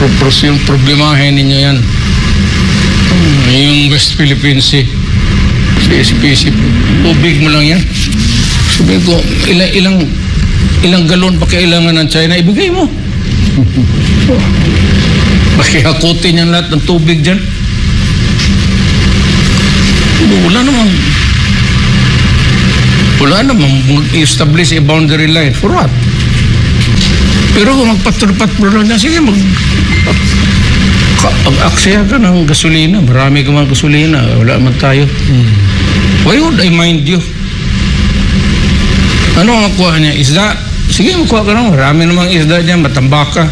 Yung problemahin ninyo yan. Yung West Philippine Sea, CSPC, tubig mo lang yan. Sabi ko, ilang galon pa kailangan ng China, ibigay mo. Pakihakutin yan lahat ng tubig dyan. Wala namang establish a boundary line. For what? Pero kung magpatrol lang niya, sige, mag-aksaya ka ng gasolina. Marami ka mga gasolina. Wala naman tayo. Why would I mind you? Ano ang makuha niya? Isda? Sige, makuha ka naman. Marami namang isda niya. Matambaka.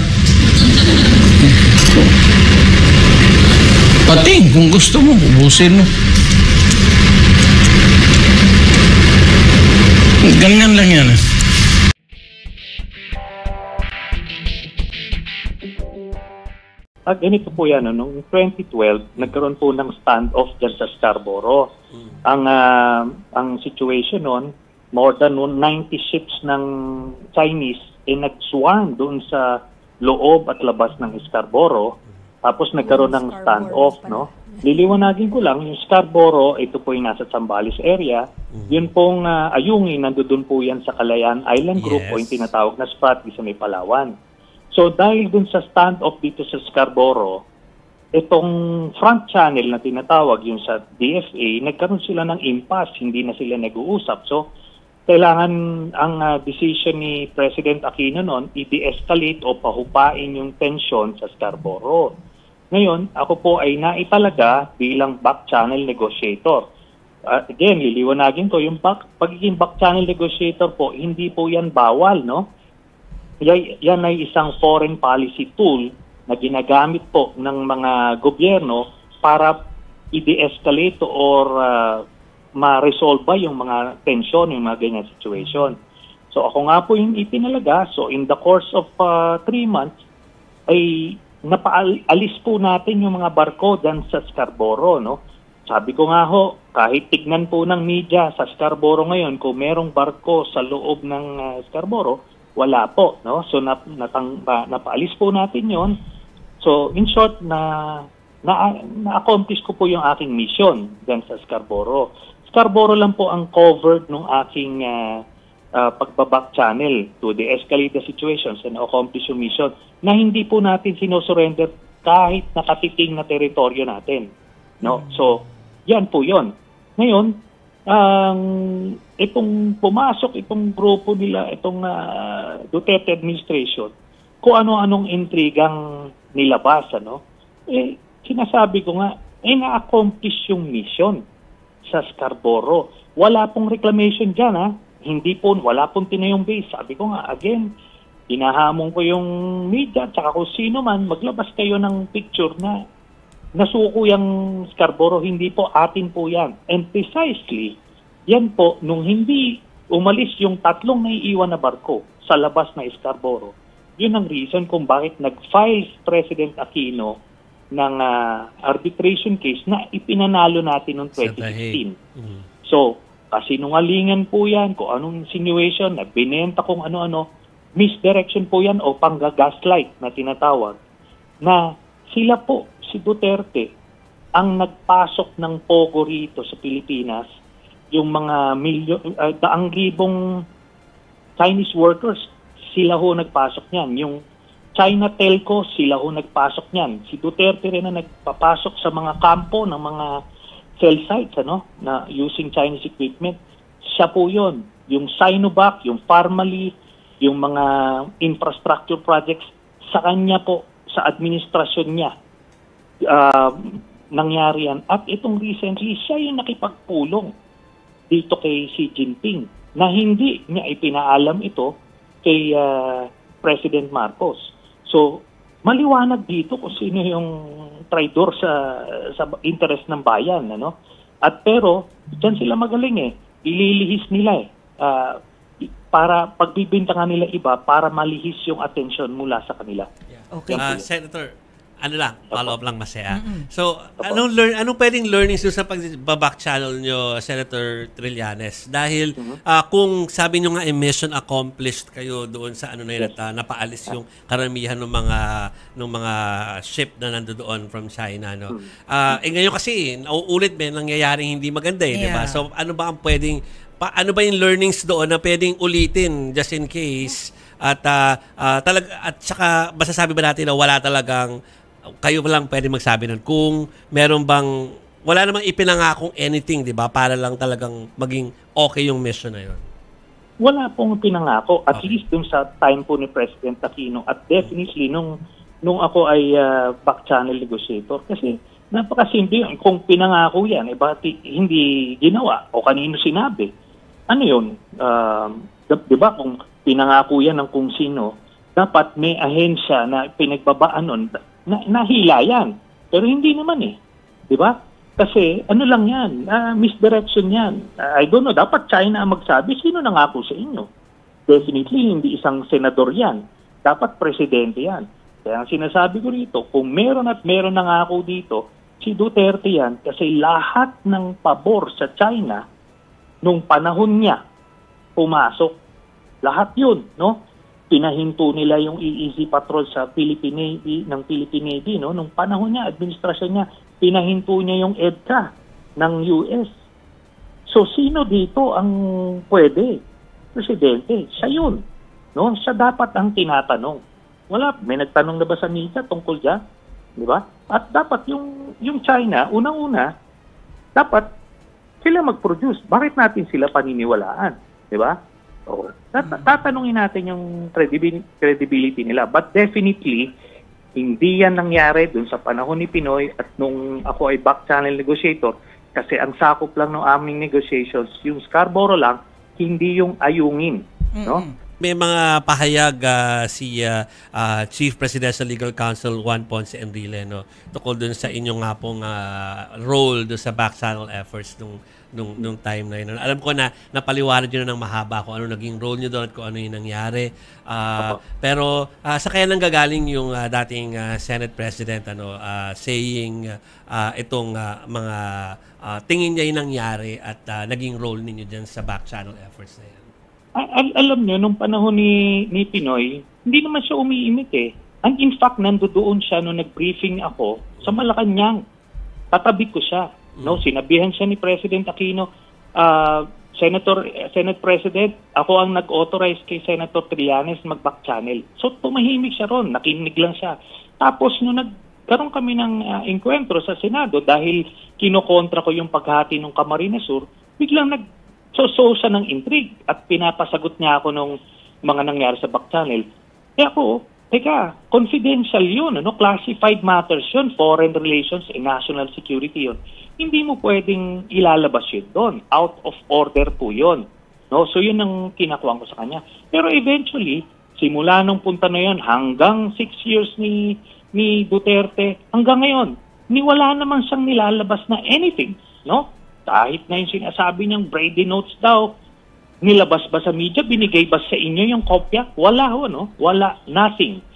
Pating, kung gusto mo, ubusin mo. Ganyan lang yan. Ganito po yan, noong 2012, nagkaroon po ng standoff dyan sa Scarborough. Ang situation noon, more than 90 ships ng Chinese nag-swarm doon sa loob at labas ng Scarborough. Tapos nagkaroon ng standoff, no? Liliwanagin ko lang, yung Scarborough, ito po yung nasa Zambales area. Yun pong Ayungin, nandoon po yan sa Kalayaan Island Group o yung tinatawag na spot sa may Palawan. So dahil dun sa standoff dito sa Scarborough, itong front channel na tinatawag yung sa DFA, nagkaroon sila ng impasse, hindi na sila nag-uusap. So kailangan ang decision ni President Aquino noon, i-de-escalate o pahupain yung tension sa Scarborough. Ngayon, ako po ay naitalaga bilang back channel negotiator. Again, liliwanagin ko, yung pagiging back channel negotiator po, hindi po yan bawal, no? Yan ay isang foreign policy tool na ginagamit po ng mga gobyerno para i-de-escalate or ma-resolve yung mga tension, yung mga ganyan situation. So ako nga po yung ipinalaga. So in the course of 3 months, ay napaalis po natin yung mga barko dyan sa Scarborough, no? Sabi ko nga ho, kahit tignan po ng media sa Scarborough ngayon, kung merong barko sa loob ng Scarborough, wala po, no? So napaalis po natin 'yon. So in short, na-accomplish ko po yung aking mission diyan sa Scarborough. Scarborough lang po ang covered ng aking pagbaback channel to de-escalate the situations and accomplish yung mission na hindi po natin sinosurrender kahit nakatiting na teritoryo natin, no? So yan po 'yon. Ngayon, itong pumasok, itong grupo nila, itong Duterte administration, kung ano-anong intrigang nilabas, ano? Sinasabi ko nga, na-accomplish yung mission sa Scarborough. Wala pong reclamation dyan, ha? Wala pong tinayong base. Sabi ko nga, again, hinahamon ko yung media, tsaka kung sino man, maglabas kayo ng picture na nasuko yung Scarborough, hindi po, atin po yan. And precisely, yan po, nung hindi umalis yung 3 naiiwan na barko sa labas na Scarborough, yun ang reason kung bakit nag-file President Aquino ng arbitration case na ipinanalo natin noong 2016. So, kasinungalingan po yan, kung anong insinuation, na binenta kung ano-ano, misdirection po yan o panggagaslight na tinatawag, na sila po, si Duterte, ang nagpasok ng pogo rito sa Pilipinas, yung mga daang libong Chinese workers, sila ho nagpasok niyan. Yung China Telco, sila ho nagpasok niyan. Si Duterte rin na nagpapasok sa mga kampo ng mga cell sites, ano, na using Chinese equipment. Siya po yun. Yung Sinovac, yung Pharmally, yung mga infrastructure projects, sa kanya po, sa administrasyon niya, nangyari yan. At itong recently, siya yung nakipagpulong dito kay Xi Jinping na hindi niya ipinaalam ito kay President Marcos. So, maliwanag dito kung sino yung traidor sa interest ng bayan, ano? At pero, dyan sila magaling ililihis nila para pagbibintangan nila iba para malihis yung atensyon mula sa kanila. Okay. Senator, ano lang, follow-up lang masaya. So, anong pwedeng learnings doon sa pag-back channel nyo, Senator Trillanes? Dahil kung sabi nyo nga mission accomplished kayo doon sa ano na yun, at napaalis yung karamihan ng mga ship na nandoon from China, no? Ngayon kasi, nauulit nangyayaring hindi maganda di ba? So, ano ba ang pwedeng, ano ba yung learnings doon na pwedeng ulitin just in case? At saka masasabi ba natin na wala talagang kayo lang pwede magsabi nun kung meron bang wala namang ipinangakong anything, di ba? Para lang talagang maging okay yung mission na yun. Wala pong pinangako, at least dun sa time po ni President Aquino, at definitely nung ako ay back channel negotiator. Kasi napakasimple yun. Kung pinangako yan, bakit hindi ginawa? O kanino sinabi? Ano yun? Di ba kung pinangako yan ng kung sino, dapat may ahensya na pinagbabaan nun, nahila yan. Pero hindi naman di ba? Kasi ano lang yan, misdirection yan. I don't know, dapat China ang magsabi, sino nangako sa inyo? Definitely hindi isang senador yan. Dapat presidente yan. Kaya ang sinasabi ko rito, kung meron nangako dito, si Duterte yan, kasi lahat ng pabor sa China, nung panahon niya, pumasok. Lahat yun, no? Pinahinto nila yung EEZ patrol sa Philippine Navy, no? Nung panahon niya, administrasyon niya, pinahinto niya yung EDCA ng US. So, sino dito ang pwede? Presidente. Siya yun. No? Siya dapat ang tinatanong. Wala. May nagtanong na ba sa media tungkol dyan? Di ba? At dapat yung China, unang-una, dapat sila mag-produce. Bakit natin sila paniniwalaan? Di ba? So, tatanungin natin yung credibility nila. But definitely, hindi yan nangyari dun sa panahon ni Pinoy at nung ako ay back channel negotiator kasi ang sakop lang ng aming negotiations, yung Scarborough lang, hindi yung ayungin. No? May mga pahayag si Chief Presidential Legal Counsel Juan Ponce Enrile, no, tukol dun sa inyong nga pong role dun sa back channel efforts nung time na yun. Alam ko na napaliwanag nyo na ng mahaba kung ano naging role nyo doon at kung ano yung nangyari. Pero sa kaya nang gagaling yung dating Senate President saying itong mga tingin niya yung nangyari at naging role ninyo dyan sa back channel efforts na yan? Alam nyo, nung panahon ni Pinoy, hindi naman siya umiimik And in fact, nandoon siya nung nag-briefing ako sa Malacanang. Tatabi ko siya. No, sinabihan siya ni President Aquino, Senate President, ako ang nag-authorize kay Senator Trillanes mag-back channel. So tumahimik siya ron, nakinig lang siya. Tapos nung nagkaroon kami ng enkwentro sa Senado dahil kinokontra ko yung paghati ng Camarines Sur, biglang nagsoso siya ng intrigue at pinapasagot niya ako nung mga nangyari sa back channel. Kaya ako, teka, confidential yun, classified matters yun, foreign relations and national security yun. Hindi mo pwedeng ilalabas yun doon. Out of order po yun. No? So yun ang kinakuha ko sa kanya. Pero eventually, simula nung punta na yun, hanggang 6 years ni Duterte, hanggang ngayon, wala naman siyang nilalabas na anything. No? Kahit na yung sinasabi niyang Brady Notes daw, nilabas ba sa media? Binigay ba sa inyo yung kopya? Wala ho, no? Wala. Nothing.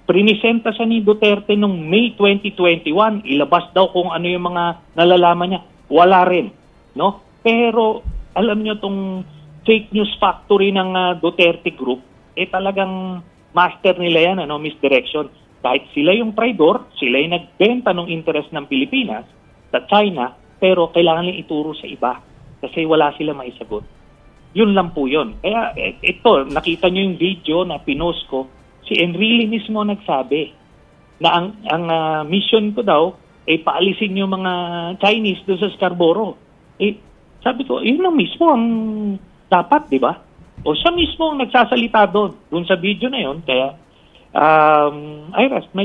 Prinisenta siya ni Duterte noong May 2021. Ilabas daw kung ano yung mga nalalaman niya. Wala rin. No? Pero alam niyo tong fake news factory ng Duterte Group, talagang master nila yan, misdirection. Kahit sila yung traidor, sila yung nagbenta ng interest ng Pilipinas sa China, pero kailangan nila ituro sa iba kasi wala sila maisagot. Yun lang po yun. Kaya ito, nakita niyo yung video na pinost ko, si Enrile mismo nagsabi na ang mission ko daw ay paalisin yung mga Chinese doon sa Scarborough. Sabi ko, yun lang mismo ang dapat, di ba? O siya mismo ang nagsasalita doon sa video na yun. Kaya, I rest my...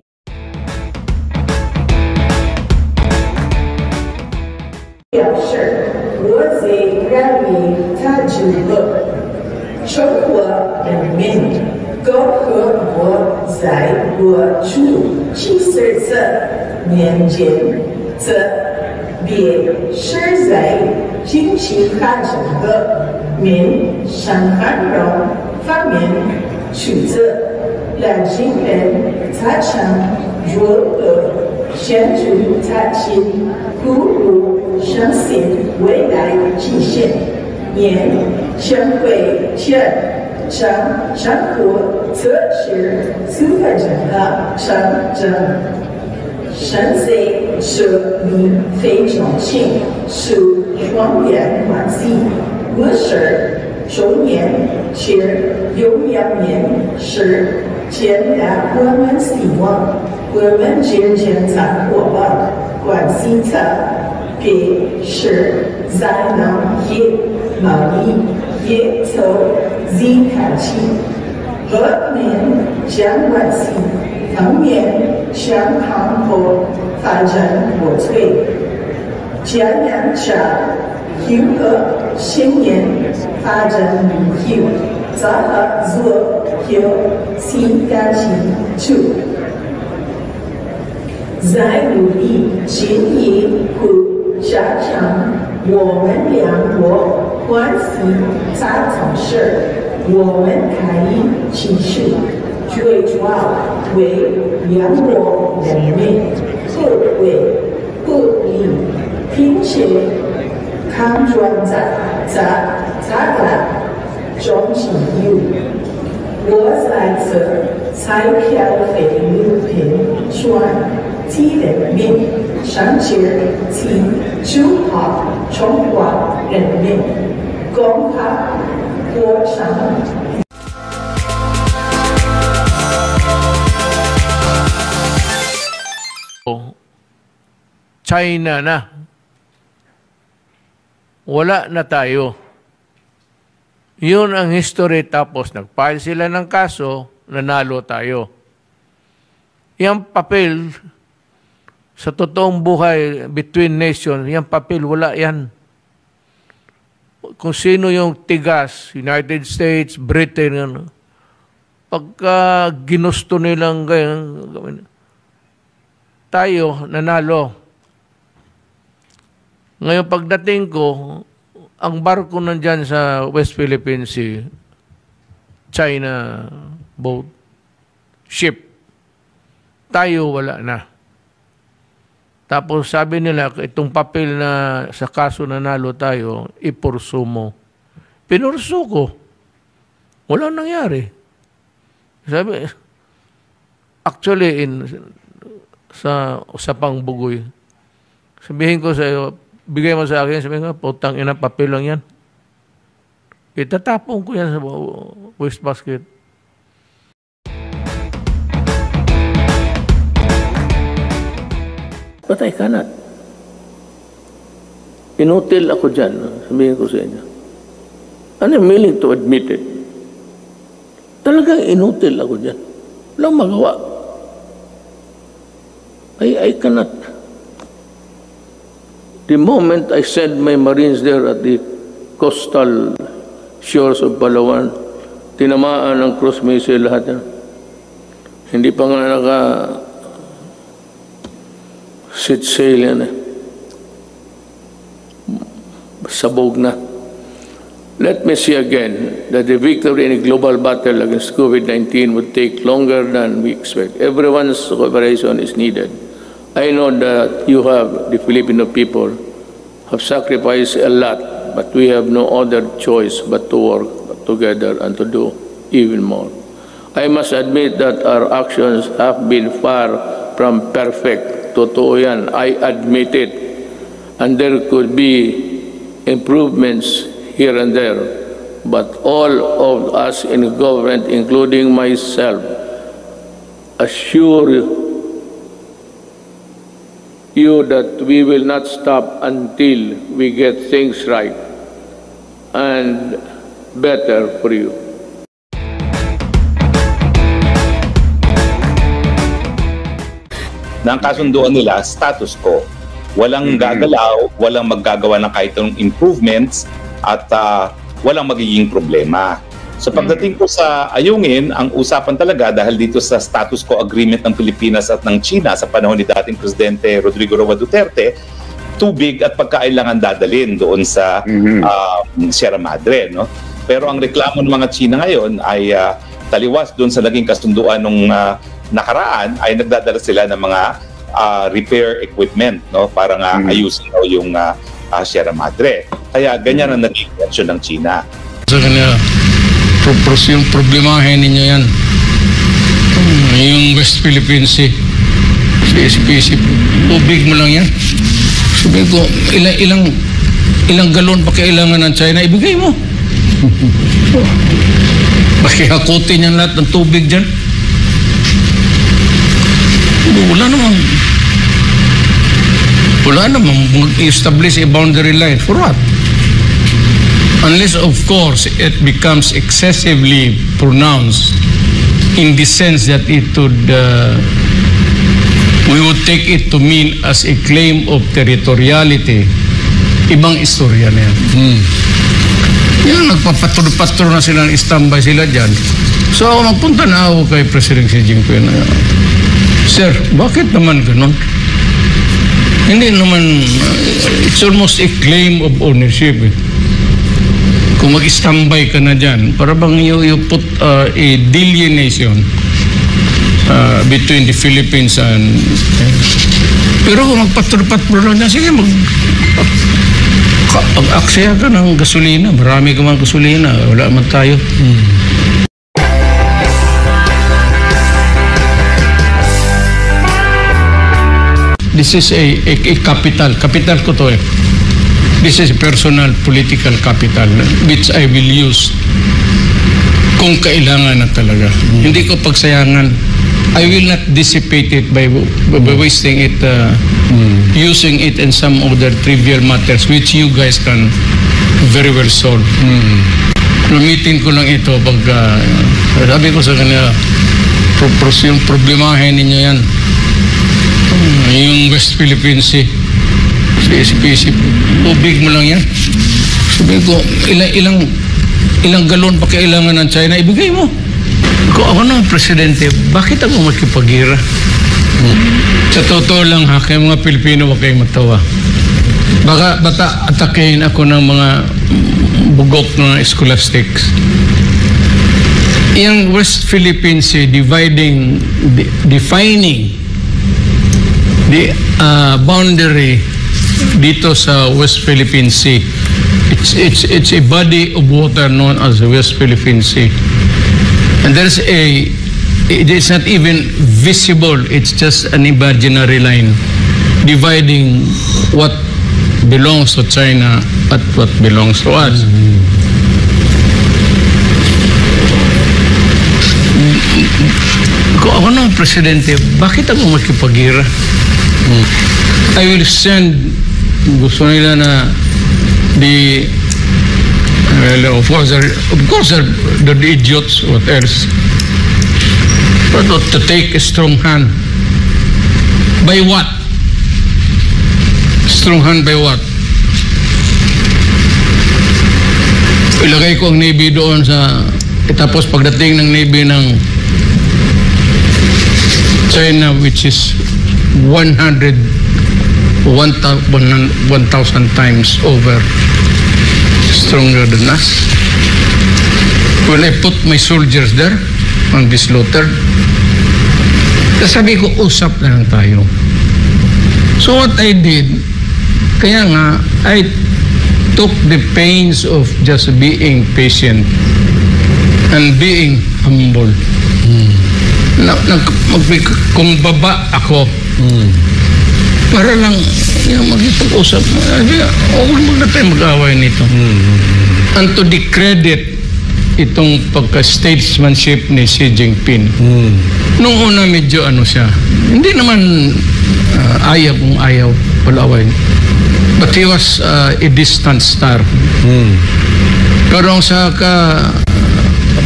Sure. 两行人砸墙如何宣主在其鼓舞生信未来极限，年生会见生生活测试资本人的成真。生死是民非中心，是双边关系。我是中年是有两年是建立我们希望我们之间在伙伴关系上，必是才能也贸易也从自开启，和民间关系方面向康和发展国粹，这样下有个新年发展目标，在合作有新感情处，在努力经营和加强我们两国关系在同时，我们可以继续最主要为两国人民互惠互利，并且看专在中心有。我在此彩票费用平转积人民上至其主好中华人民共和国上。China na. Wala na tayo. Yun ang history, tapos nag-file sila ng kaso, nanalo tayo. Yung papel, sa totoong buhay, between nations, yung papel, wala yan. Kung sino yung tigas, United States, Britain, pagka ginusto nilang ganyan, tayo, nanalo. Ngayon pagdating ko, ang barko nandyan sa West Philippine Sea, China boat, ship, tayo wala na. Tapos sabi nila, itong papel na sa kaso nanalo tayo, ipursu mo. Pinursu ko. Walang nangyari. Sabi, actually, sa usapang bugoy, sabihin ko sa iyo, bigay mo sa akin, sabihin ko, putang ina, papel lang yan. Itatapon ko yan sa waste basket. But I cannot. Inutil ako dyan, sabihin ko sa inyo. And I'm willing to admit it. Talagang inutil ako dyan. Walang magawa. I cannot. The moment I sent my Marines there at the coastal shores of Palawan, tinamaan ng cruise missile lahat yan. Hindi pa nga naka-set sail yan eh. Sabog na. Let me see again that the victory in a global battle against COVID-19 would take longer than we expect. Everyone's cooperation is needed. I know that you have, the Filipino people, have sacrificed a lot, but we have no other choice but to work together and to do even more. I must admit that our actions have been far from perfect. Totoo yan, I admit it. And there could be improvements here and there. But all of us in government, including myself, assure you that we will not stop until we get things right and better for you. Na ang kasunduan nila, status quo. Walang gagalaw, walang maggagawa ng kahit anong improvements at walang magiging problema. So pagdating ko sa ayungin, ang usapan talaga dahil dito sa status quo agreement ng Pilipinas at ng China sa panahon ni dating Presidente Rodrigo Roa Duterte, tubig at pagkailangan dadalhin doon sa Sierra Madre. No? Pero ang reklamo ng mga China ngayon ay taliwas doon sa naging kasunduan nung nakaraan ay nagdadala sila ng mga repair equipment, no, para nga ayusin daw yung Sierra Madre. Kaya ganyan ang naging reaksyon ng China. Sa kanya, yung problemahin ninyo yan. Yung West Philippine Sea, SPC, tubig mo lang yan. Sabi ko, ilang galon pa kailangan ng China, ibigay mo. Pakihakutin yan lahat ng tubig dyan. Wala namang mag-establish a boundary line. For what? Unless, of course, it becomes excessively pronounced in the sense that it would, we would take it to mean as a claim of territoriality. Ibang istorya na yan. Yan, nagpapaturo na sila, standby sila dyan. So, magpunta na ako kay President Xi Jinping. Sir, bakit naman ganun? Hindi naman, it's almost a claim of ownership. Kung mag-standby ka na dyan, para bang you put a delineation between the Philippines and... pero kung magpatro-patro lang dyan, sige, mag-aksaya ka ng gasolina. Marami ka mga gasolina. Wala man tayo. This is a capital. Capital ko to eh. This is personal political capital which I will use kung kailangan na talaga. Hindi ko pagsayangan. I will not dissipate it by wasting it, using it in some other trivial matters which you guys can very well solve. Gamitin ko lang ito pag sabi ko sa kanya, yung problemahin ninyo yan. Yung West Philippine Sea, SPC, tubig mo lang yan. Sabi ko, ilang galon pa kailangan ng China, ibigay mo. Kung ako ng presidente, bakit ako makipagira? Sa totoo lang ha, kaya mga Pilipino, huwag kayong matawa. Baka atakein ako ng mga bugok na scholastics. Yung West Philippine Sea, defining the boundary dito sa West Philippine Sea. It's a body of water known as the West Philippine Sea. And it's not even visible, it's just an imaginary line dividing what belongs to China at what belongs to us. Kung ako ng presidente, bakit ako makipagira? I will send, gusto nila na of course they're the idiots, what else? But to take a strong hand. By what? Strong hand by what? Ilagay ko ang Navy doon sa, tapos pagdating ng Navy ng China, which is 1,000 times over stronger than us. When I put my soldiers there on this slaughter, sabi ko, usap na lang tayo. So what I did, kaya nga, I took the pains of just being patient and being humble. Kung baba ako, para lang magpag-usap, huwag na tayo mag-away nito. And to the credit itong pagka-statesmanship ni Xi Jinping, nung una medyo siya, hindi naman ayaw palaway, but he was a distant star. Pero sa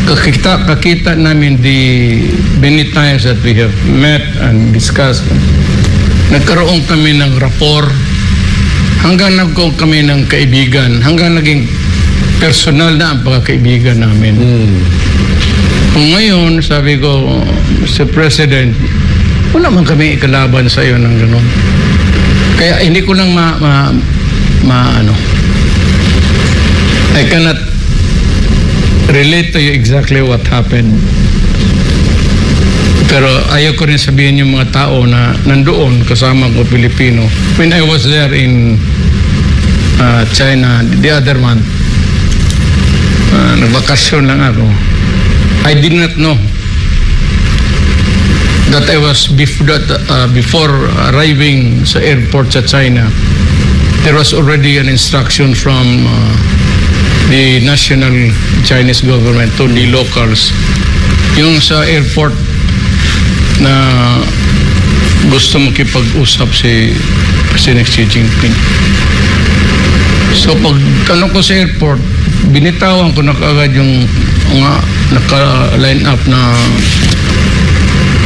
kakita namin the many times that we have met and discussed, nagkaroon kami ng rapport, hanggang nagkaroon kami ng kaibigan, hanggang naging personal na ang pagkakaibigan namin. Kung ngayon, sabi ko, Mr. President, wala man kami ikalaban sa iyo ng gano'n. Kaya hindi ko lang I cannot relate to you exactly what happened. Pero ayaw ko rin sabihin yung mga tao na nandoon kasama ko Pilipino. When I was there in China the other month, nagbakasyon lang ako. I did not know that I was before arriving sa airport sa China, there was already an instruction from the national Chinese government to the locals. Yung sa airport na gusto makipag-usap si President Xi Jinping. So pag tanong ko sa airport, binitawan ko na kaagad yung naka-line up na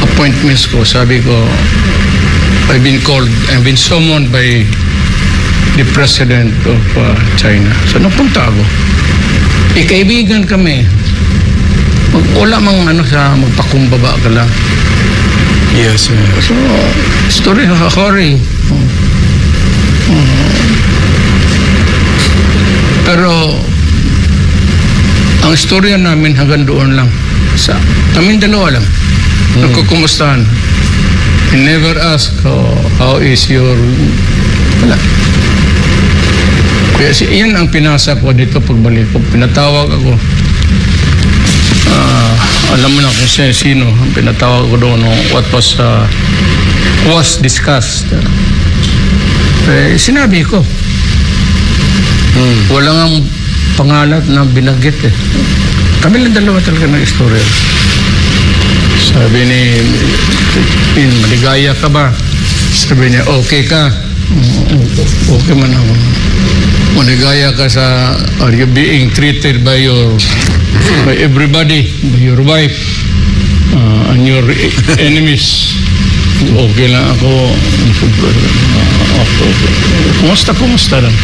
appointments ko. Sabi ko, I've been summoned by the President of China. So napunta ako. Kaibigan kami. Wala mang magpakumbaba ka lang. Yes, sir. So, story nakakori. Pero, ang istorya namin hanggang doon lang. Kaming dalawa lang. Nagkukumustahan. I never ask how is your... Wala. Kaya yan ang pinasa ko dito pagbalik ko. Pinatawag ako. Alam mo na kung sino. Pinatawag ko doon what was discussed. Sinabi ko. Wala nga pangalan na binanggit eh. Kami lang dalawa talaga ng istorya. Sabi ni maligaya ka ba? Sabi niya, okay ka? Okay man ako. Maligaya ka sa, are you being treated by everybody, by your wife, and your enemies? Okay lang ako. Kumusta lang.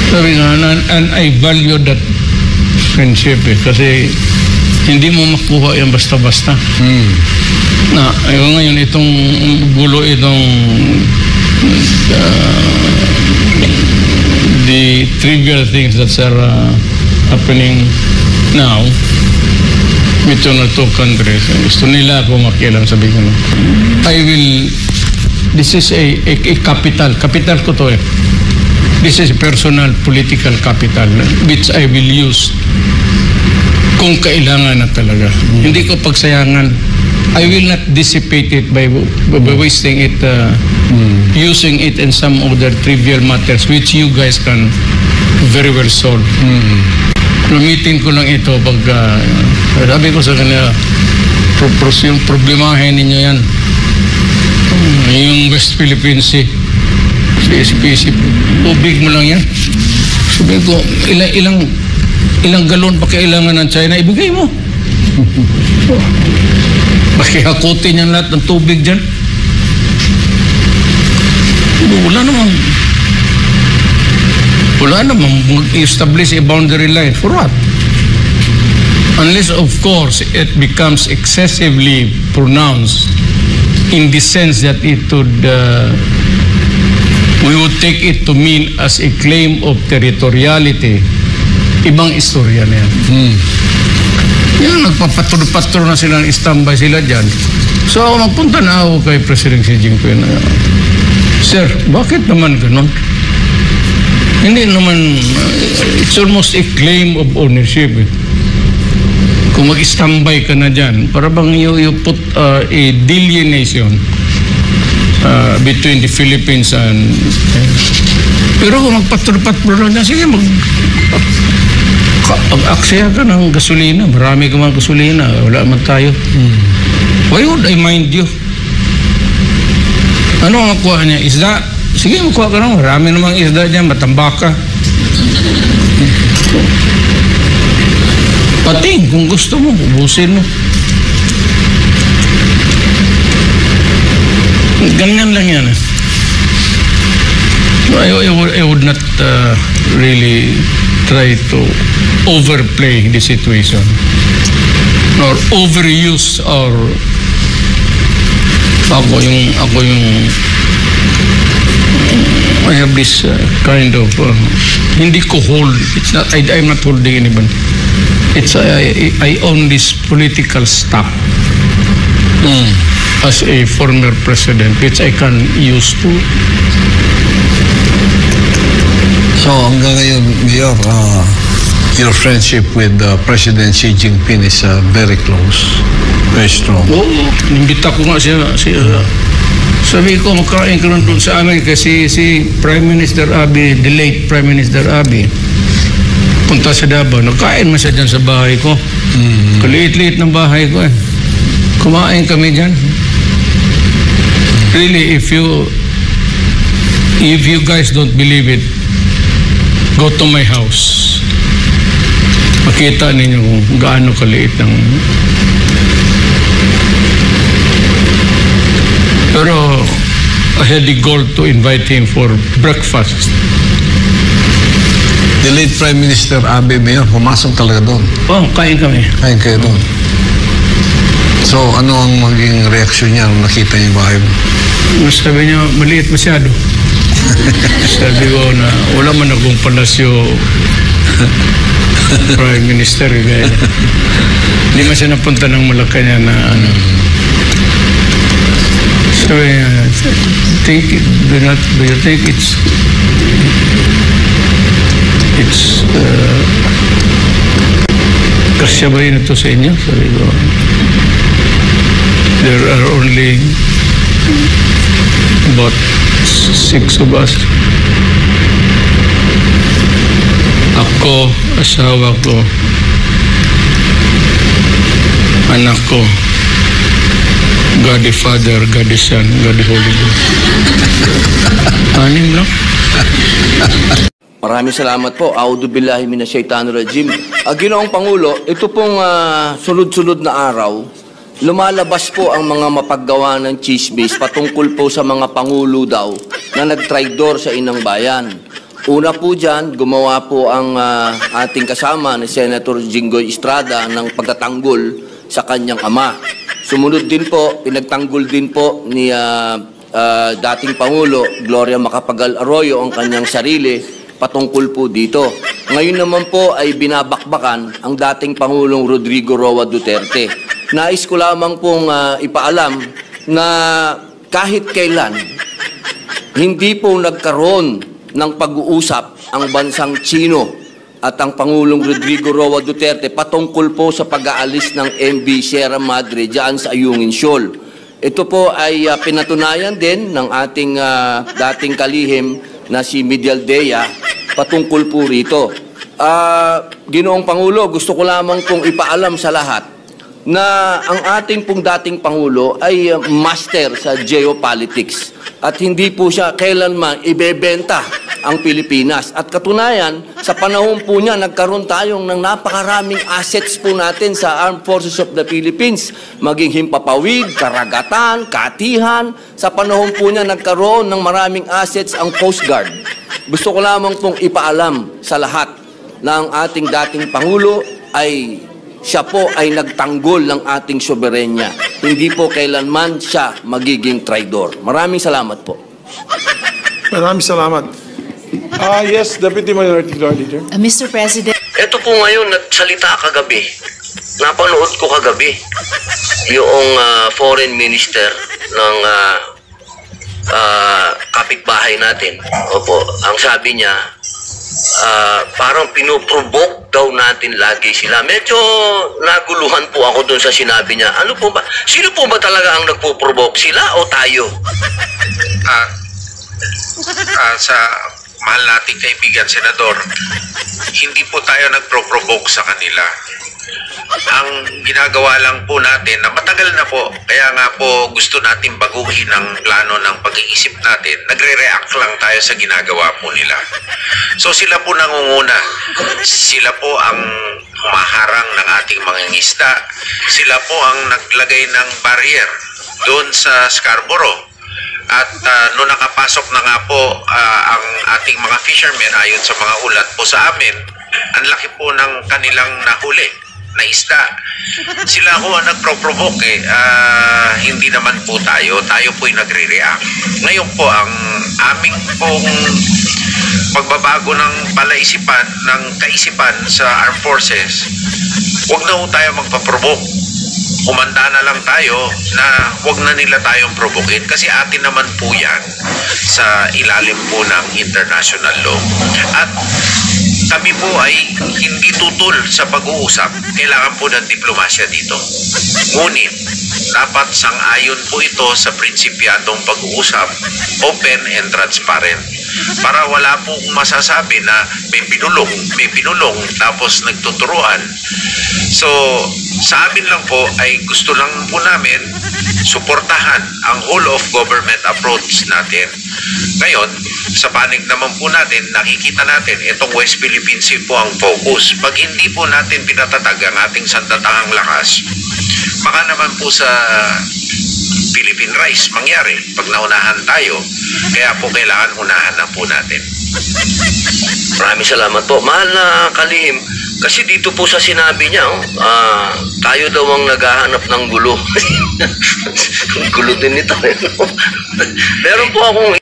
Sabi nga, and I value that friendship kasi hindi mo makuha yan basta-basta. Ngayon itong gulo, the trivial things that are happening now between our two countries. Gusto nila ako makialam, sabi ko. This is a capital ko to eh. This is personal political capital which I will use kung kailangan na talaga. Hindi ko pagsayangan. I will not dissipate it by wasting it, using it in some other trivial matters which you guys can very well solve. Lumitin ko lang ito pag sabi ko sa kanila, yung problemahin ninyo yan. Yung West Philippine Sea, SPC, tubig mo lang yan. Sabi ko, ilang galon pa kailangan ng China, ibigay mo. Pakihakutin yan lahat ng tubig dyan. Wala namang mag-establish a boundary line. For what? Unless, of course, it becomes excessively pronounced in the sense that it would, we would take it to mean as a claim of territoriality. Ibang istorya na yan. Yan, nagpapatro na sila, standby sila dyan. So ako magpunta na ako kay President Xi Jinping. Sir, bakit naman ganun? Hindi naman, it's almost a claim of ownership. Kung mag-standby ka na dyan, para bang you put a delineation between the Philippines and... Pero kung magpatro na dyan, sige, pag-aksaya ka ng gasolina, marami ka mga gasolina, wala man tayo. Why would I mind you? Ano ang makuha niya? Isda? Sige, makuha ka naman. Marami namang isda dyan, matambaka. Pating, kung gusto mo, ubusin mo. Ganyan lang yan. I would not really try to overplay the situation or overuse or ako yung I have this kind of hindi ko hold. It's not, I'm not holding anyone. It's I own this political stock as a former president, which I can use to. So hanggang ngayon, Mayor, your friendship with President Xi Jinping is very close, very strong. Oo, nimbita ko nga siya. Sabi ko, magkain ka doon sa amin kasi si Prime Minister Abiy, the late Prime Minister Abiy, punta sa Davao. Nagkain man siya dyan sa bahay ko. Kaliit-liit ng bahay ko eh. Kumain kami dyan. Really, if you guys don't believe it, go to my house. Makita ninyo kung gaano kaliit ng... Pero I had the goal to invite him for breakfast. The late Prime Minister Abiy, Mayor, pumasok talaga doon. Oh, kain kami. Kain kayo doon. So, ano ang maging reaksyon niya nung nakita niya yung bahay mo? Sabi niya, maliit masyado. Sabi ko na wala man akong palasyo Prime Minister. Kaya hindi man siya napunta ng Malacanang na ano. Sabi niya, do you think it's kasya ba yun ito sa inyo? Sabi ko, there are only about 6 of us. Ako, asawa ko, anak ko, God the Father, God the Son, God the Holy Ghost. Anim lang. Maraming salamat po. A'udhu billahi minasyaitanir rajim. Ginoong Pangulo, ito pong sunod-sunod na araw, lumalabas po ang mga mapaggawa ng chismis patungkol po sa mga Pangulo daw na nagtraidor sa inang bayan. Una po dyan, gumawa po ang ating kasama ni Senator Jinggoy Estrada ng pagtatanggol sa kanyang ama. Sumunod din po, pinagtanggol din po ni dating Pangulo Gloria Macapagal Arroyo ang kanyang sarili patungkol po dito. Ngayon naman po ay binabakbakan ang dating Pangulong Rodrigo Roa Duterte. Nais ko lamang pong ipaalam na kahit kailan hindi po nagkaroon ng pag-uusap ang bansang Chino at ang Pangulong Rodrigo Roa Duterte patungkol po sa pag-aalis ng MV Sierra Madre dyan sa Ayungin Shoal. Ito po ay pinatunayan din ng ating dating kalihim na si Medial Dea patungkol po rito. Ginoong Pangulo, gusto ko lamang pong ipaalam sa lahat na ang ating pong dating Pangulo ay master sa geopolitics at hindi po siya kailanman ibebenta ang Pilipinas. At katunayan, sa panahon po niya, nagkaroon tayong ng napakaraming assets po natin sa Armed Forces of the Philippines, maging himpapawid, karagatan, katihan. Sa panahon po niya, nagkaroon ng maraming assets ang Coast Guard. Gusto ko lamang pong ipaalam sa lahat na ang ating dating Pangulo ay siya po ay nagtanggol ng ating soberenya. Hindi po kailanman siya magiging traidor. Maraming salamat po. Maraming salamat. Yes, Deputy Minority Leader. Mr. President. Ito po ngayon, nagsalita kagabi. Napanood ko kagabi yung foreign minister ng kapitbahay natin. Opo, ang sabi niya, parang pinuprovoke daw natin lagi sila. Medyo naguluhan po ako dun sa sinabi niya. Ano po ba? Sino po ba talaga ang nagpo-provoke? Sila o tayo? Sa mahal nating kaibigan, Senador, hindi po tayo nagpro-provoke sa kanila. Ang ginagawa lang po natin, na matagal na po, kaya nga po gusto natin baguhin ang plano ng pag-iisip natin, nagre-react lang tayo sa ginagawa po nila. So sila po nangunguna, sila po ang humaharang ng ating mga ngisda, sila po ang naglagay ng barrier doon sa Scarborough. At noong nakapasok na nga po ang ating mga fishermen ayon sa mga ulat po sa amin, ang laki po ng kanilang nahuli na isda. Sila ho ang nagpro-provoke hindi naman po tayo po'y nagre-react. Ngayon po ang aming pong pagbabago ng palaisipan, ng kaisipan sa Armed Forces, huwag na ho tayo magpa-provoke. humanda na lang tayo na wag na nila tayong provokin kasi atin naman po yan sa ilalim po ng international law. At kami po ay hindi tutol sa pag-uusap. Kailangan po ng diplomasya dito. Ngunit, dapat sang-ayon po ito sa prinsipyadong pag-uusap, open and transparent. Para wala pong masasabi na may pinulong, tapos nagtuturuan. So, sa amin lang po ay gusto lang po namin suportahan ang whole of government approach natin. Ngayon, sa panig naman po natin, nakikita natin itong West Philippine Sea po ang focus. Pag hindi po natin pinatatag ang ating sandatangang lakas, baka naman po sa Philippine Rise mangyari pag naunahan tayo. Kaya po kailangan unahan na po natin. Maraming salamat po. Mahal na kalihim, kasi dito po sa sinabi niya, tayo daw ang naghahanap ng gulo. Ang gulo din ito. Meron po akong...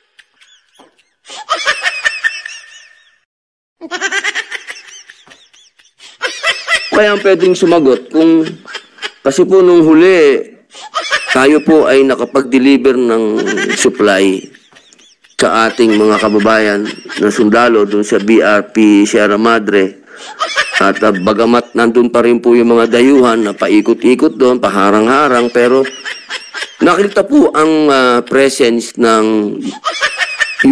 Kaya ang pwedeng sumagot kung... Kasi po nung huli, tayo po ay nakapag-deliver ng supply sa ating mga kababayan na sundalo doon sa BRP Sierra Madre. At bagamat nandun pa rin po yung mga dayuhan na paikot-ikot doon, paharang-harang, pero nakita po ang presence ng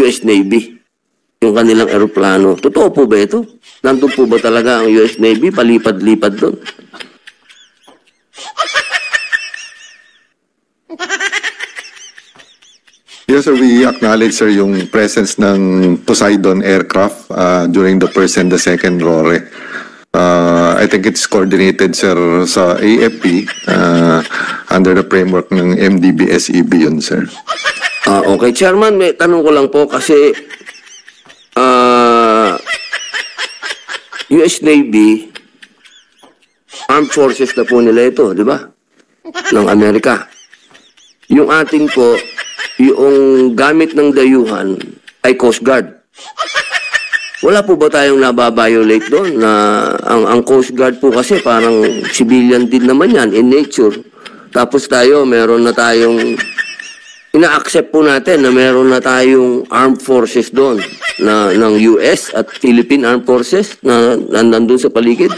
US Navy, yung kanilang eroplano. Totoo po ba ito? Nandun po ba talaga ang US Navy palipad-lipad doon? Yes, sir. We acknowledge, sir, yung presence ng Poseidon aircraft during the first and the second RORE. I think it's coordinated, sir, sa AFP under the framework ng MDB-SEB yun, sir. Okay, Chairman, may tanong ko lang po kasi US Navy, armed forces na po nila ito, di ba? Ng Amerika. Yung ating po, yung gamit ng dayuhan ay Coast Guard. Wala po ba tayong nababiolate doon? Na ang Coast Guard po kasi parang civilian din naman yan in nature. Tapos tayo, meron na tayong ina-accept po natin na meron na tayong armed forces doon na ng US at Philippine Armed Forces na nandun sa paligid.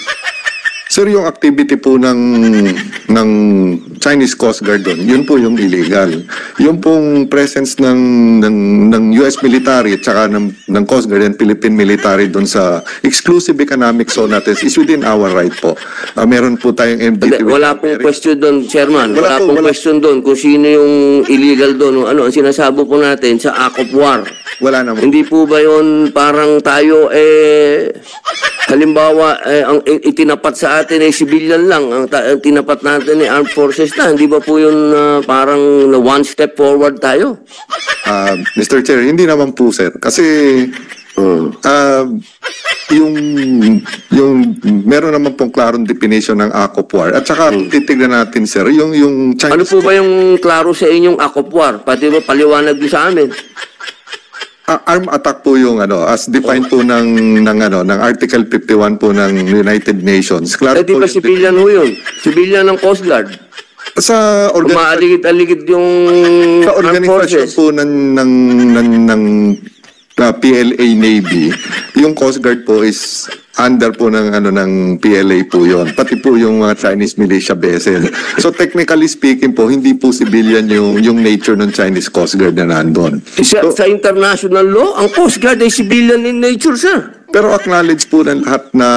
Sir, yung activity po ng Chinese Coast Guard doon, yun po yung illegal. Yung pong presence ng US military at saka ng Coast Guard and Philippine military doon sa exclusive economic zone natin is within our right po. Meron po tayong MDT. Wala pong question doon, Chairman. Wala pong question doon kung sino yung illegal doon. Ano, ang sinasabo po natin sa Act of War. Wala naman. Hindi po ba yun parang tayo halimbawa, ang itinapat sa atin ay civilian lang. Ang tinapat natin ay armed forces na. Hindi ba po yun parang one step forward tayo? Mr. Chair, hindi naman po, sir. Kasi yung meron naman pong klarong definition ng Act of War. At saka titignan natin, sir, yung Chinese... Ano po ba yung klaro sa inyong Act of War? Pati ba paliwanag din sa amin? Armed attack po yung as defined po ng Article 51 po ng United Nations. Klaro di ba civilian ho yun? Civilian ng Coast Guard. Sa umaaligid-aligid yung sa organisasyon po ng PLA Navy, yung Coast Guard po is under po ng PLA po yon, pati po yung Chinese militia vessel. So technically speaking po, hindi po civilian yung nature ng Chinese Coast Guard na nandun. Sa international law, ang Coast Guard ay civilian in nature, sir. Pero acknowledge po ng lahat na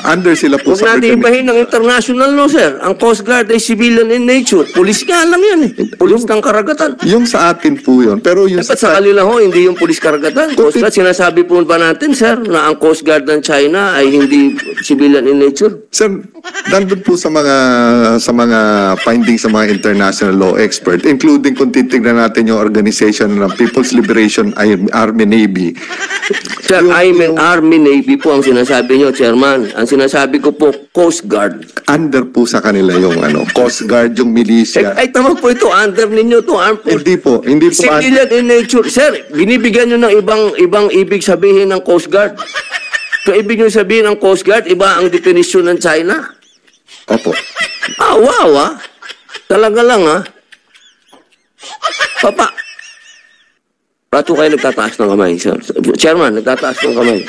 under sila po sa... Huwag natin ibahin ng international law, sir. Ang Coast Guard ay civilian in nature. Pulis nga lang yan eh. Pulis ng karagatan. Yung sa atin po yun. Pero yung sa kanila ho, hindi yung pulis karagatan. Coast Guard, sinasabi po ba natin, sir, na ang Coast Guard ng China ay hindi civilian in nature? Sir, nandun po sa mga findings sa mga international law expert, including kung titignan natin yung organization ng People's Liberation Army Navy. Sir, Army Navy po ang sinasabi nyo, Chairman. Ang sinasabi ko po, Coast Guard. Under po sa kanila yung Coast Guard, yung militia. Ay, tama po ito, under ninyo to. Hindi po. Civilian in nature. Sir, binibigyan nyo ng ibang ibig sabihin ng Coast Guard. So, ibig nyo sabihin ng Coast Guard, iba ang definition ng China? Opo. Wow, Talaga lang, Papa, pato kayo nagtataas ng kamay, sir. Chairman, nagtataas ng kamay.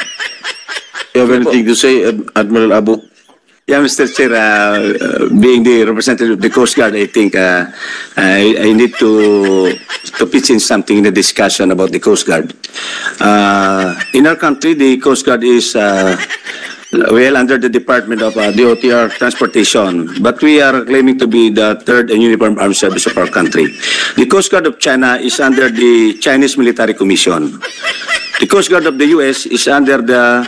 You have anything to say, Admiral Abu? Yeah, Mr. Chair, being the representative of the Coast Guard, I think I need to pitch in something in the discussion about the Coast Guard. In our country, the Coast Guard is well under the Department of DOTR Transportation, but we are claiming to be the third and uniform armed service of our country. The Coast Guard of China is under the Chinese Military Commission. The Coast Guard of the U.S. is under the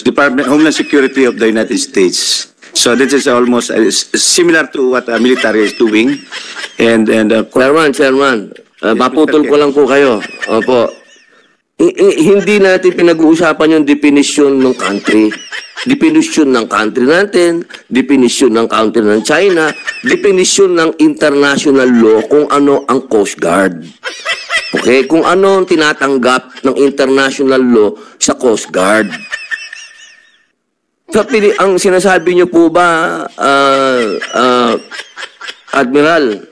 Department of Homeland Security of the United States. So this is almost similar to what military is doing. And Chairman, maputol ko lang po kayo. Opo. Hindi natin pinag-uusapan yung definition ng country. Definition ng country natin, definition ng country ng China, definition ng international law kung ano ang Coast Guard. Okay? Kung ano ang tinatanggap ng international law sa Coast Guard. Ang sinasabi niyo po ba, Admiral,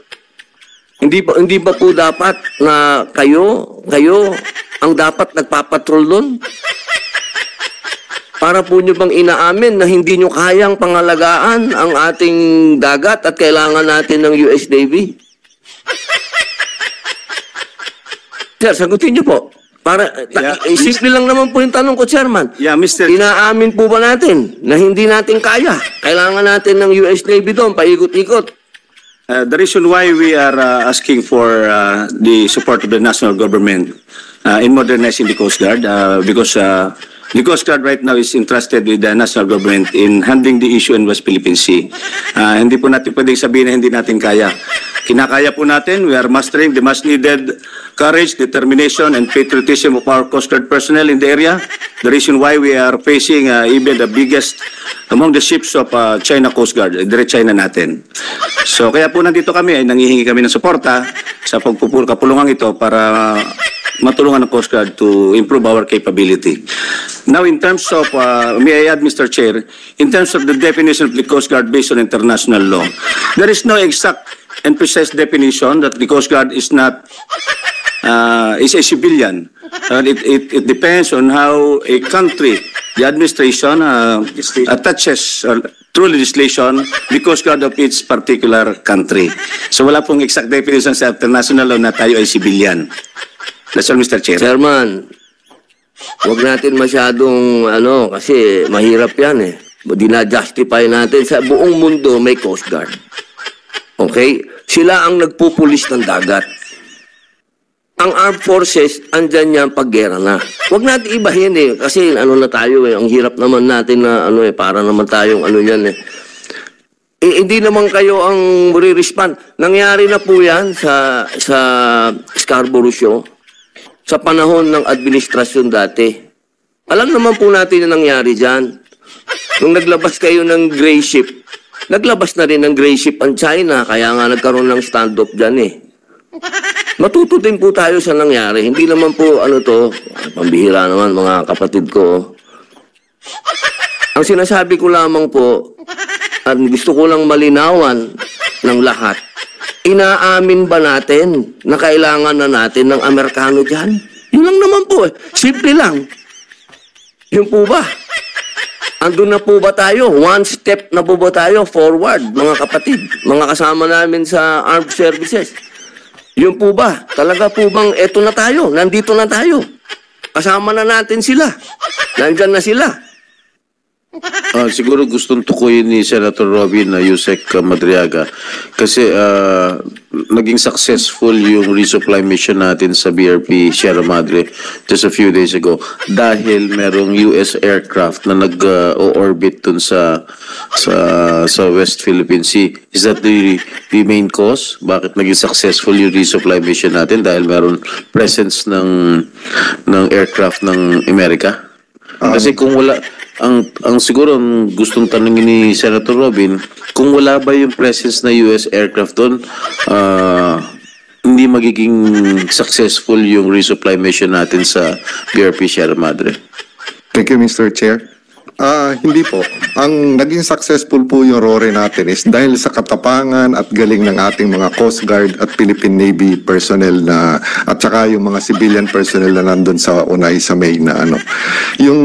hindi ba po dapat na kayo ang dapat nagpapatrol doon? Para po nyo bang inaamin na hindi nyo kayang pangalagaan ang ating dagat at kailangan natin ng US Navy? Sir, sagutin nyo po. Simple lang naman po yung tanong ko, Chairman. Yeah, Mr. Inaamin po ba natin na hindi natin kaya? Kailangan natin ng US Navy doon, paikot-ikot. The reason why we are asking for the support of the national government in modernizing the Coast Guard, because the Coast Guard right now is entrusted with the national government in handling the issue in West Philippine Sea. Hindi po natin pwedeng sabihin na hindi natin kaya. Kinakaya po natin. We are mastering the much needed courage, determination, and patriotism of our Coast Guard personnel in the area. The reason why we are facing even the biggest among the ships of China Coast Guard, direct China natin. So kaya po nandito kami, ay nangihingi kami ng suporta sa kapulungan ito para matulungan ng Coast Guard to improve our capability. Now, in terms of, may I add, Mr. Chair, in terms of the definition of the Coast Guard based on international law, there is no exact and precise definition that the Coast Guard is not, is a civilian. It depends on how a country, the administration, attaches through legislation the Coast Guard of its particular country. So wala pong exact definition sa international law na tayo ay civilian. That's all, Mr. Chair. Chairman, huwag natin masyadong, kasi mahirap yan eh. Dina-justify natin sa buong mundo may Coast Guard. Okay? Sila ang nagpupulis ng dagat. Ang armed forces, andyan yan paggera na. Huwag natin ibahin eh. Kasi na tayo eh. Ang hirap naman natin na para naman tayong yan eh. Hindi naman kayo ang re-respond. Nangyari na po yan sa Scarborough Show. Sa panahon ng administrasyon dati. Alam naman po natin na nangyari dyan. Nung naglabas kayo ng gray ship, naglabas na rin ng gray ship ang China, kaya nga nagkaroon ng standoff dyan eh. Matuto din po tayo sa nangyari. Hindi naman po, pambihira naman mga kapatid ko. Ang sinasabi ko lamang po, at gusto ko lang malinawan ng lahat, inaamin ba natin na kailangan na natin ng Amerikano dyan? Yun lang naman po eh. Simple lang. Yun po ba? Andun na po ba tayo? One step na po ba tayo forward, mga kapatid? Mga kasama namin sa armed services. Yun po ba? Talaga po bang eto na tayo? Nandito na tayo. Kasama na natin sila. Nandyan na sila. Siguro gustong tukuyin ni Senator Robin na Yusek Madriaga kasi naging successful yung resupply mission natin sa BRP Sierra Madre just a few days ago dahil merong US aircraft na nag-orbit dun sa West Philippine Sea. Is that the main cause? Bakit naging successful yung resupply mission natin? Dahil meron presence ng aircraft ng Amerika? Kasi kung wala, ang siguro ang gustong tanongin ni Senator Robin, kung wala ba yung presence na US aircraft doon, hindi magiging successful yung resupply mission natin sa BRP Sierra Madre. Thank you, Mr. Chair. Hindi po. Ang naging successful po yung RORE natin is dahil sa katapangan at galing ng ating mga Coast Guard at Philippine Navy personnel na at saka yung mga civilian personnel na nandun sa Unay sa May na ano. Yung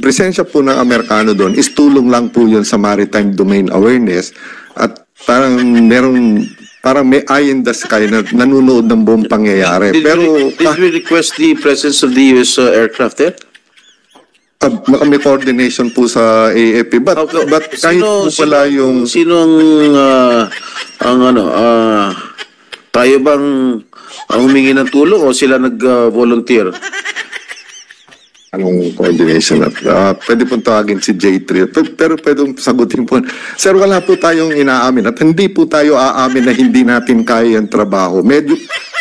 presensya po ng Amerikano doon is tulong lang po yun sa maritime domain awareness at parang may eye in the sky na nanonood ng buong pangyayari. Did we request the presence of the US aircraft there? May coordination po sa AFP but kahit po pala yung sino tayo bang humingi ng tulong o sila nag-volunteer? Anong coordination? Pwede pong tawagin si J3 pero pwedeng sagutin po. Sir, wala po tayong inaamin at hindi po tayo aamin na hindi natin kaya yung trabaho. Medyo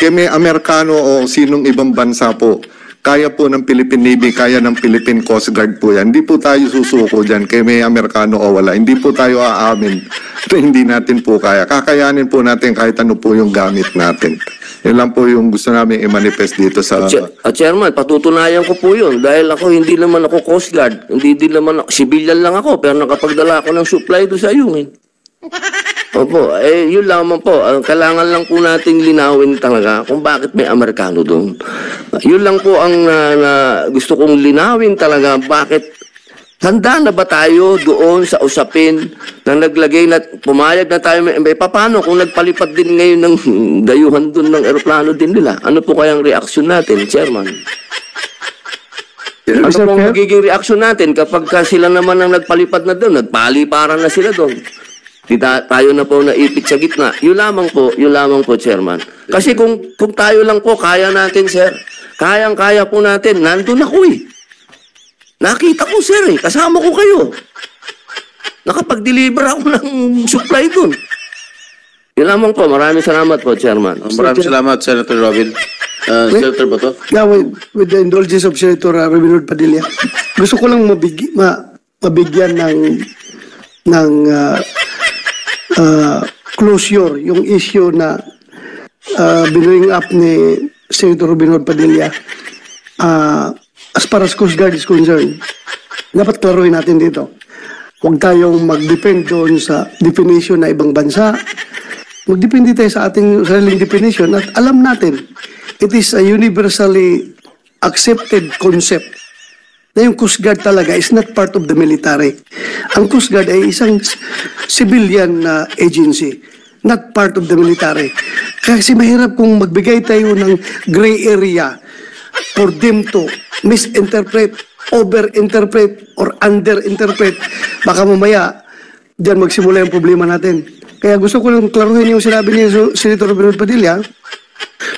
may Amerikano o sinong ibang bansa po kaya po ng Philippine Navy, kaya ng Philippine Coast Guard po yan. Hindi po tayo susuko dyan, kaya may Amerikano o wala. Hindi po tayo aamin na hindi natin po kaya. Kakayanin po natin kahit ano po yung gamit natin. Yan lang po yung gusto namin i-manifest dito sa... Chairman, patutunayan ko po yun. Dahil ako, hindi naman ako Coast Guard. Hindi din naman ako, civilian lang ako. Pero nakapagdala ako ng supply doon sa ayungin. Opo, yun lamang po. Kailangan lang po nating linawin talaga kung bakit may Amerikano doon. Yun lang po ang gusto kong linawin talaga. Bakit handa na ba tayo doon sa usapin na naglagay na pumayag na tayo? Paano kung nagpalipat din ngayon ng dayuhan doon ng eroplano din nila? Ano po kayang reaksyon natin, Chairman? Ano po ang magiging reaksyon natin kapag sila naman ang nagpalipad na doon? Nagpaliparan na sila doon. Tayo na po naipit sa gitna. Yun lamang po, Chairman. Kasi kung tayo lang po, kaya natin, sir. Kayang-kaya po natin. Nandun ako eh. Nakita ko, sir eh. Kasama ko kayo. Nakapag-deliver ako ng supply dun. Yun lamang po. Maraming salamat po, Chairman. Maraming salamat, Senator Robin. Senator Bato? Yeah, with the indulgence of Senator Robin Padilla, gusto ko lang mabigyan ng closure yung issue na binring up ni Senator Robin Padilla as far as Coast Guard is concerned. Dapat klaruhin natin dito. Huwag tayong mag-depend doon sa definition na ibang bansa. Mag-depende tayo sa ating sariling definition at alam natin, it is a universally accepted concept na yung Coast Guard talaga is not part of the military. Ang Coast Guard ay isang civilian agency, not part of the military. Kasi mahirap kung magbigay tayo ng gray area for them to misinterpret, overinterpret, or underinterpret. Baka mamaya, diyan magsimula yung problema natin. Kaya gusto ko lang klaruhin yung sinabi ni Senator Robin Padilla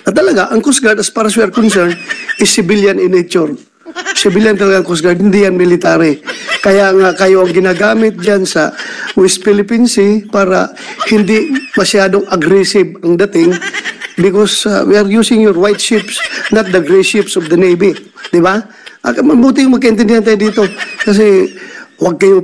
na talaga, ang Coast Guard as far as we are concerned is civilian in nature. Civilian talaga ang Coast Guard, hindi yan military. Kaya nga kayo ang ginagamit dyan sa West Philippine Sea para hindi masyadong aggressive ang dating because we are using your white ships, not the gray ships of the Navy. Di ba? Mabuti yung magkaintindihan tayo dito. Kasi wag kayo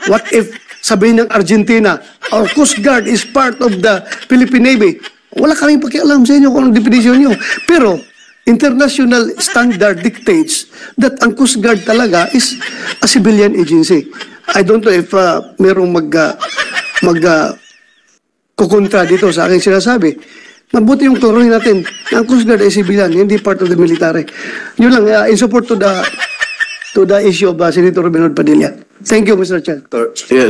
what if sabihin ng Argentina, our Coast Guard is part of the Philippine Navy. Wala kaming pakialam sa inyo kung anong definition nyo. Pero international standard dictates that ang Coast Guard talaga is a civilian agency. I don't know if merong kukontra dito sa aking sinasabi. Mabuti yung klaruhin natin na ang Coast Guard ay civilian, hindi part of the military. Yun lang, in support to the issue of Senator Robin Padilla. Thank you, Mr. Chair.